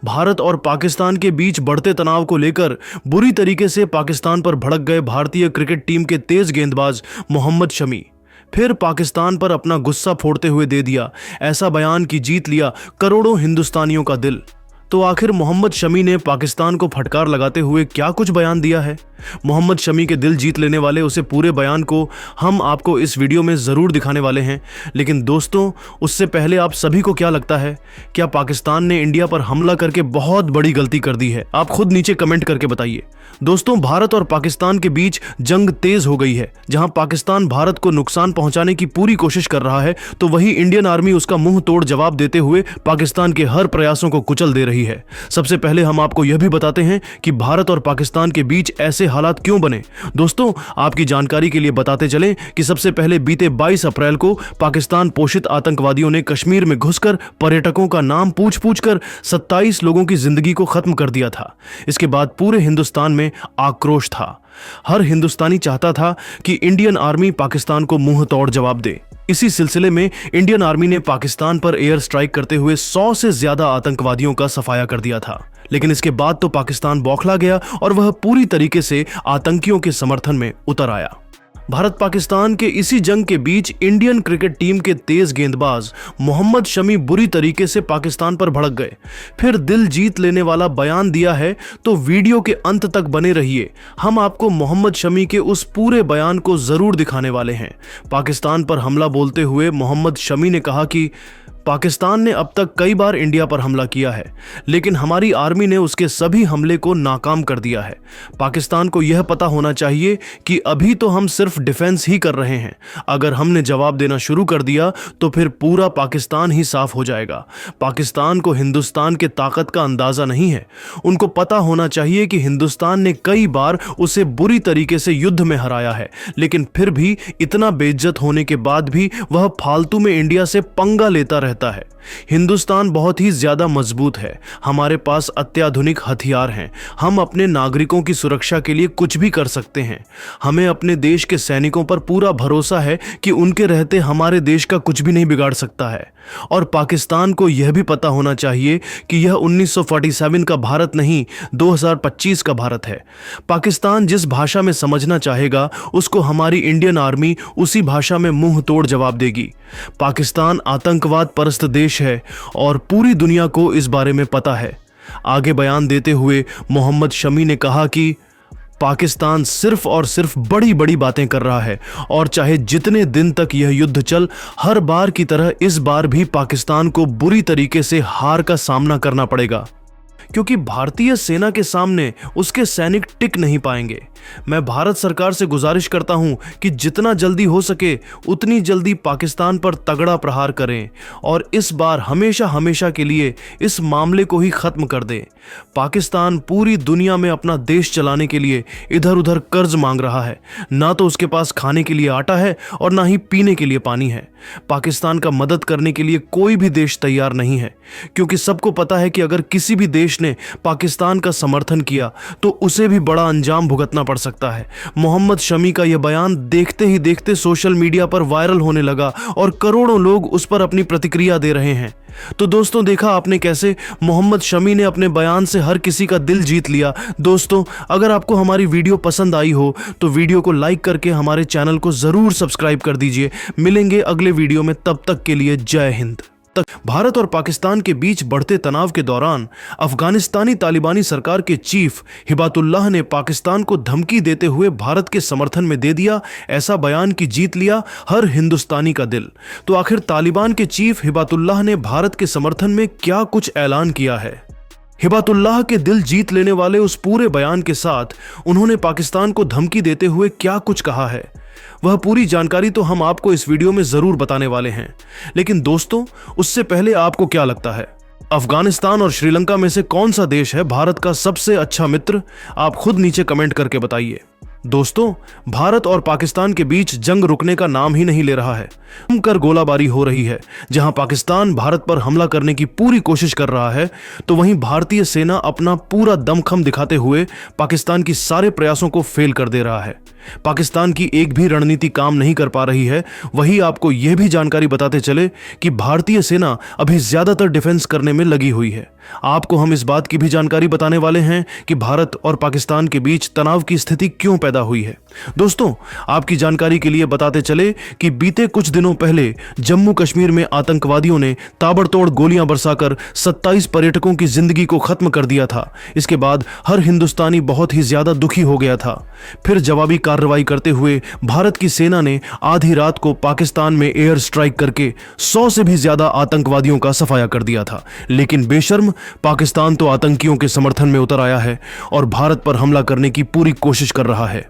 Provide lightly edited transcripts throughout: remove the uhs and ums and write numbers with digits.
भारत और पाकिस्तान के बीच बढ़ते तनाव को लेकर बुरी तरीके से पाकिस्तान पर भड़क गए भारतीय क्रिकेट टीम के तेज गेंदबाज मोहम्मद शमी फिर पाकिस्तान पर अपना गुस्सा फोड़ते हुए दे दिया ऐसा बयान कि जीत लिया करोड़ों हिंदुस्तानियों का दिल। तो आखिर मोहम्मद शमी ने पाकिस्तान को फटकार लगाते हुए क्या कुछ बयान दिया है? मोहम्मद शमी के दिल जीत लेने वाले उसे पूरे बयान को हम आपको इस वीडियो में ज़रूर दिखाने वाले हैं। लेकिन दोस्तों, उससे पहले आप सभी को क्या लगता है, क्या पाकिस्तान ने इंडिया पर हमला करके बहुत बड़ी गलती कर दी है? आप खुद नीचे कमेंट करके बताइए। दोस्तों, भारत और पाकिस्तान के बीच जंग तेज हो गई है। जहां पाकिस्तान भारत को नुकसान पहुंचाने की पूरी कोशिश कर रहा है, तो वहीं इंडियन आर्मी उसका मुंह तोड़ जवाब देते हुए पाकिस्तान के हर प्रयासों को कुचल दे रही है। सबसे पहले हम आपको यह भी बताते हैं कि भारत और पाकिस्तान के बीच ऐसे हालात क्यों बने। दोस्तों, आपकी जानकारी के लिए बताते चलें कि सबसे पहले बीते 22 अप्रैल को पाकिस्तान पोषित आतंकवादियों ने कश्मीर में घुसकर पर्यटकों का नाम पूछ कर 27 लोगों की जिंदगी को खत्म कर दिया था। इसके बाद पूरे हिंदुस्तान में आक्रोश था। हर हिंदुस्तानी चाहता था कि इंडियन आर्मी पाकिस्तान को मुंह तोड़ जवाब दे। इसी सिलसिले में इंडियन आर्मी ने पाकिस्तान पर एयर स्ट्राइक करते हुए 100 से ज्यादा आतंकवादियों का सफाया कर दिया था। लेकिन इसके बाद तो पाकिस्तान बौखला गया और वह पूरी तरीके से आतंकियों के समर्थन में उतर आया। भारत पाकिस्तान के इसी जंग के बीच इंडियन क्रिकेट टीम के तेज गेंदबाज मोहम्मद शमी बुरी तरीके से पाकिस्तान पर भड़क गए। फिर दिल जीत लेने वाला बयान दिया है, तो वीडियो के अंत तक बने रहिए। हम आपको मोहम्मद शमी के उस पूरे बयान को जरूर दिखाने वाले हैं। पाकिस्तान पर हमला बोलते हुए मोहम्मद शमी ने कहा कि पाकिस्तान ने अब तक कई बार इंडिया पर हमला किया है, लेकिन हमारी आर्मी ने उसके सभी हमले को नाकाम कर दिया है। पाकिस्तान को यह पता होना चाहिए कि अभी तो हम सिर्फ डिफेंस ही कर रहे हैं। अगर हमने जवाब देना शुरू कर दिया तो फिर पूरा पाकिस्तान ही साफ हो जाएगा। पाकिस्तान को हिंदुस्तान के ताकत का अंदाजा नहीं है। उनको पता होना चाहिए कि हिंदुस्तान ने कई बार उसे बुरी तरीके से युद्ध में हराया है, लेकिन फिर भी इतना बेइज्जत होने के बाद भी वह फालतू में इंडिया से पंगा लेता रहता है। हिंदुस्तान बहुत ही ज्यादा मजबूत है। हमारे पास अत्याधुनिक हथियार हैं। हम अपने नागरिकों की सुरक्षा के लिए कुछ भी कर सकते हैं। हमें अपने देश के सैनिकों पर पूरा भरोसा है कि उनके रहते हमारे देश का कुछ भी नहीं बिगाड़ सकता है। और पाकिस्तान को यह भी पता होना चाहिए कि यह 1947 का भारत नहीं, 2025 का भारत है। पाकिस्तान जिस भाषा में समझना चाहेगा, उसको हमारी इंडियन आर्मी उसी भाषा में मुंह तोड़ जवाब देगी। पाकिस्तान आतंकवाद परस्त देश है और पूरी दुनिया को इस बारे में पता है। आगे बयान देते हुए मोहम्मद शमी ने कहा कि पाकिस्तान सिर्फ और सिर्फ बड़ी बड़ी बातें कर रहा है और चाहे जितने दिन तक यह युद्ध चल, हर बार की तरह इस बार भी पाकिस्तान को बुरी तरीके से हार का सामना करना पड़ेगा, क्योंकि भारतीय सेना के सामने उसके सैनिक टिक नहीं पाएंगे। मैं भारत सरकार से गुजारिश करता हूं कि जितना जल्दी हो सके उतनी जल्दी पाकिस्तान पर तगड़ा प्रहार करें और इस बार हमेशा हमेशा के लिए इस मामले को ही खत्म कर दें। पाकिस्तान पूरी दुनिया में अपना देश चलाने के लिए इधर उधर कर्ज मांग रहा है। ना तो उसके पास खाने के लिए आटा है और ना ही पीने के लिए पानी है। पाकिस्तान का मदद करने के लिए कोई भी देश तैयार नहीं है, क्योंकि सबको पता है कि अगर किसी भी देश ने पाकिस्तान का समर्थन किया तो उसे भी बड़ा अंजाम भुगतना पड़ सकता है। मोहम्मद शमी का यह बयान देखते ही देखते सोशल मीडिया पर वायरल होने लगा और करोड़ों लोग उस पर अपनी प्रतिक्रिया दे रहे हैं। तो दोस्तों, देखा आपने कैसे मोहम्मद शमी ने अपने बयान से हर किसी का दिल जीत लिया। दोस्तों, अगर आपको हमारी वीडियो पसंद आई हो तो वीडियो को लाइक करके हमारे चैनल को जरूर सब्सक्राइब कर दीजिए। मिलेंगे अगले वीडियो में, तब तक के लिए जय हिंद। भारत और पाकिस्तान के बीच बढ़ते तनाव के दौरान अफगानिस्तानी तालिबानी सरकार के चीफ हिबातुल्लाह ने पाकिस्तान को धमकी देते हुए भारत के समर्थन में दे दिया ऐसा बयान कि जीत लिया हर हिंदुस्तानी का दिल। तो आखिर तालिबान के चीफ हिबातुल्लाह ने भारत के समर्थन में क्या कुछ ऐलान किया है? हिबातुल्लाह के दिल जीत लेने वाले उस पूरे बयान के साथ उन्होंने पाकिस्तान को धमकी देते हुए क्या कुछ कहा है, वह पूरी जानकारी तो हम आपको इस वीडियो में जरूर बताने वाले हैं। लेकिन दोस्तों, उससे पहले आपको क्या लगता है, अफगानिस्तान और श्रीलंका में से कौन सा देश है भारत का सबसे अच्छा मित्र? आप खुद नीचे कमेंट करके बताइए। दोस्तों, भारत और पाकिस्तान के बीच जंग रुकने का नाम ही नहीं ले रहा है। जमकर गोलाबारी हो रही है। जहां पाकिस्तान भारत पर हमला करने की पूरी कोशिश कर रहा है, तो वहीं भारतीय सेना अपना पूरा दमखम दिखाते हुए पाकिस्तान की सारे प्रयासों को फेल कर दे रहा है। पाकिस्तान की एक भी रणनीति काम नहीं कर पा रही है। वहीं आपको यह भी जानकारी बताते चले कि भारतीय सेना अभी ज्यादातर डिफेंस करने में लगी हुई है। आपको हम इस बात की भी जानकारी बताने वाले हैं कि भारत और पाकिस्तान के बीच तनाव की स्थिति क्यों पैदा हुई है। दोस्तों, आपकी जानकारी के लिए बताते चले कि बीते कुछ दिनों पहले जम्मू कश्मीर में आतंकवादियों ने ताबड़तोड़ गोलियां बरसाकर 27 पर्यटकों की जिंदगी को खत्म कर दिया था। इसके बाद हर हिंदुस्तानी बहुत ही ज्यादा दुखी हो गया था। फिर जवाबी कार्रवाई करते हुए भारत की सेना ने आधी रात को पाकिस्तान में एयर स्ट्राइक करके 100 से भी ज्यादा आतंकवादियों का सफाया कर दिया था। लेकिन बेशर्म पाकिस्तान तो आतंकियों के समर्थन में उतर आया है और भारत पर हमला करने की पूरी कोशिश कर रहा है।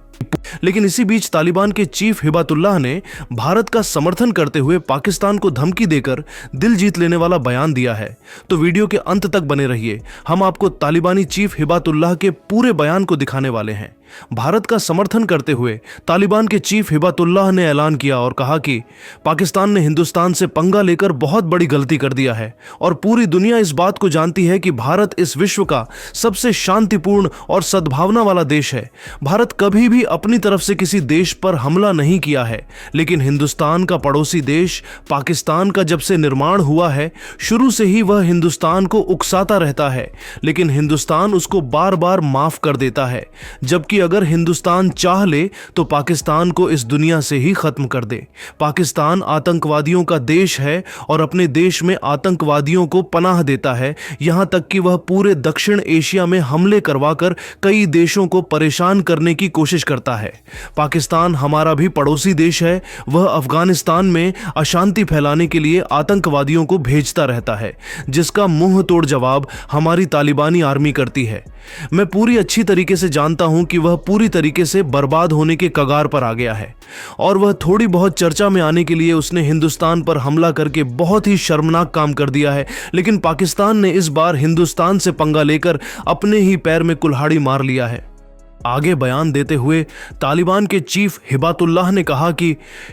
लेकिन इसी बीच तालिबान के चीफ हिबातुल्लाह ने भारत का समर्थन करते हुए पाकिस्तान को धमकी देकर दिल जीत लेने वाला बयान दिया है। तो वीडियो के अंत तक बने रहिए, हम आपको तालिबानी चीफ हिबातुल्लाह के पूरे बयान को दिखाने वाले हैं। भारत का समर्थन करते हुए तालिबान के चीफ हिबातुल्लाह ने ऐलान किया और कहा कि पाकिस्तान ने हिंदुस्तान से पंगा लेकर बहुत बड़ी गलती कर दिया है और पूरी दुनिया इस बात को जानती है कि भारत इस विश्व का सबसे शांतिपूर्ण और सद्भावना वाला देश है। भारत कभी भी अपनी तरफ से किसी देश पर हमला नहीं किया है, लेकिन हिंदुस्तान का पड़ोसी देश पाकिस्तान का जब से निर्माण हुआ है, शुरू से ही वह हिंदुस्तान को उकसाता रहता है, लेकिन हिंदुस्तान उसको बार बार माफ कर देता है। जबकि अगर हिंदुस्तान चाह ले तो पाकिस्तान को इस दुनिया से ही खत्म कर दे। पाकिस्तान आतंकवादियों का देश है और अपने देश में आतंकवादियों को पनाह देता है, यहां तक कि वह पूरे दक्षिण एशिया में हमले करवाकर कई देशों को परेशान करने की कोशिश करता है। पाकिस्तान हमारा भी पड़ोसी देश है, वह अफगानिस्तान में अशांति फैलाने के लिए आतंकवादियों को भेजता रहता है, जिसका मुंह तोड़ जवाब हमारी तालिबानी आर्मी करती है। मैं पूरी अच्छी तरीके से जानता हूं कि वह पूरी तरीके से बर्बाद होने के कगार पर आ गया है और वह थोड़ी बहुत चर्चा में आने के लिए उसने हिंदुस्तान पर हमला करके बहुत ही शर्मनाक काम कर दिया है। लेकिन पाकिस्तान ने इस बार हिंदुस्तान से पंगा लेकर अपने ही पैर में कुल्हाड़ी मार लिया है। आगे बयान देते हुए तालिबान के चीफ हिबातुल्लाह ने कहा कि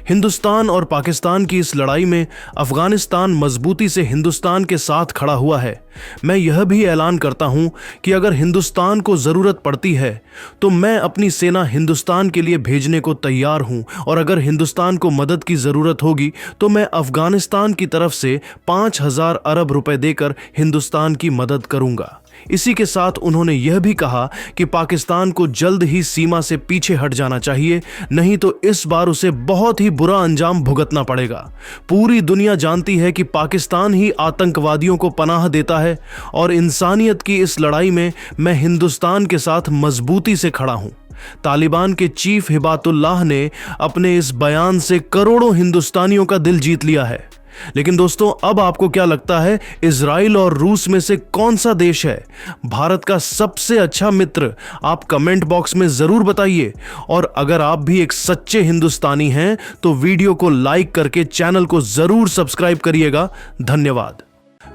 हिंदुस्तान और पाकिस्तान की इस लड़ाई में अफगानिस्तान मजबूती से हिंदुस्तान के साथ खड़ा हुआ है। मैं यह भी ऐलान करता हूं कि अगर हिंदुस्तान को जरूरत पड़ती है तो मैं अपनी सेना हिंदुस्तान के लिए भेजने को तैयार हूं और अगर हिंदुस्तान को मदद की जरूरत होगी तो मैं अफगानिस्तान की तरफ से 5,000 अरब रुपए देकर हिंदुस्तान की मदद करूंगा। इसी के साथ उन्होंने यह भी कहा कि पाकिस्तान को जल्द ही सीमा से पीछे हट जाना चाहिए, नहीं तो इस बार उसे बहुत ही बुरा अंजाम भुगतना पड़ेगा। पूरी दुनिया जानती है कि पाकिस्तान ही आतंकवादियों को पनाह देता है और इंसानियत की इस लड़ाई में मैं हिंदुस्तान के साथ मजबूती से खड़ा हूं। तालिबान के चीफ हिबातुल्लाह ने अपने इस बयान से करोड़ों हिंदुस्तानियों का दिल जीत लिया है। लेकिन दोस्तों, अब आपको क्या लगता है, इजराइल और रूस में से कौन सा देश है भारत का सबसे अच्छा मित्र? आप कमेंट बॉक्स में जरूर बताइए और अगर आप भी एक सच्चे हिंदुस्तानी हैं तो वीडियो को लाइक करके चैनल को जरूर सब्सक्राइब करिएगा। धन्यवाद।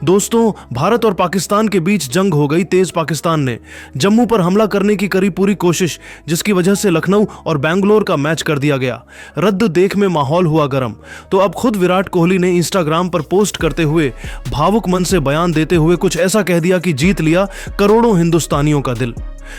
दोस्तों, भारत और पाकिस्तान के बीच जंग हो गई तेज। पाकिस्तान ने जम्मू पर हमला करने की करी पूरी कोशिश, जिसकी वजह से लखनऊ और बेंगलोर का मैच कर दिया गया। रद्द देख में माहौल हुआ गर्म। तो अब खुद विराट कोहली ने इंस्टाग्राम पर पोस्ट करते हुए भावुक मन से बयान देते हुए कुछ ऐसा कह दिया कि जीत लिया करोड़ों हिंदुस्तानियों का दिल।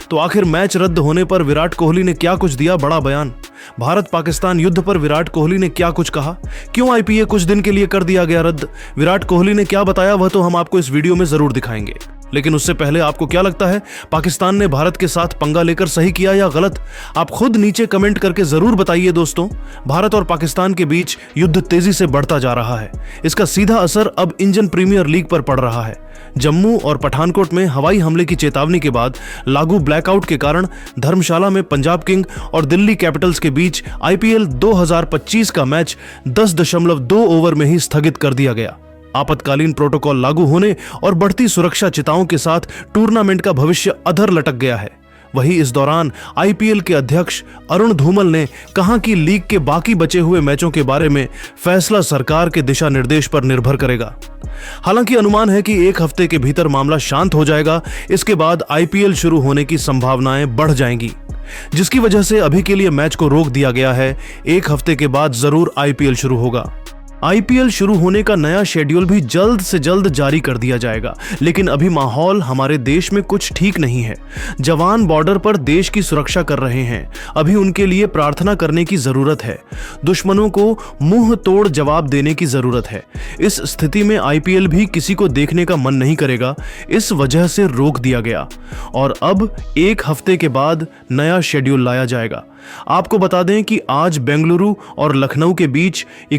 तो आखिर मैच रद्द होने पर विराट कोहली ने क्या कुछ दिया बड़ा बयान? भारत पाकिस्तान युद्ध पर विराट कोहली ने क्या कुछ कहा? क्यों आईपीए कुछ दिन के लिए कर दिया गया रद्द? विराट कोहली ने क्या बताया वह तो हम आपको इस वीडियो में जरूर दिखाएंगे। लेकिन उससे पहले आपको क्या लगता है, पाकिस्तान ने भारत के साथ पंगा लेकर सही किया या गलत? आप खुद नीचे कमेंट करके जरूर बताइए। दोस्तों, भारत और पाकिस्तान के बीच युद्ध तेजी से बढ़ता जा रहा है। इसका सीधा असर अब इंडियन प्रीमियर लीग पर पड़ रहा है। जम्मू और पठानकोट में हवाई हमले की चेतावनी के बाद लागू ब्लैकआउट के कारण धर्मशाला में पंजाब किंग और दिल्ली कैपिटल्स के बीच आईपीएल 2025 का मैच 10.2 ओवर में ही स्थगित कर दिया गया। आपातकालीन प्रोटोकॉल लागू होने और बढ़ती सुरक्षा चिताओं के साथ टूर्नामेंट का भविष्य अधर लटक गया है। वहीं इस दौरान आईपीएल के अध्यक्ष अरुण धूमल ने कहा कि लीग के बाकी बचे हुए मैचों के बारे में फैसला सरकार के दिशा निर्देश पर निर्भर करेगा। हालांकि अनुमान है कि एक हफ्ते के भीतर मामला शांत हो जाएगा। इसके बाद आईपीएल शुरू होने की संभावनाएं बढ़ जाएंगी, जिसकी वजह से अभी के लिए मैच को रोक दिया गया है। एक हफ्ते के बाद जरूर आईपीएल शुरू होगा। आईपीएल शुरू होने का नया शेड्यूल भी जल्द से जल्द जारी कर दिया जाएगा, लेकिन अभी माहौल हमारे देश में कुछ ठीक नहीं है। जवान बॉर्डर पर देश की सुरक्षा कर रहे हैं, अभी उनके लिए प्रार्थना करने की जरूरत है। दुश्मनों को मुंह तोड़ जवाब देने की जरूरत है। इस स्थिति में आईपीएल भी किसी को देखने का मन नहीं करेगा, इस वजह से रोक दिया गया और अब 1 हफ्ते के बाद नया शेड्यूल लाया जाएगा। आपको बता दें कि आज बेंगलुरु और लखनऊ के बीच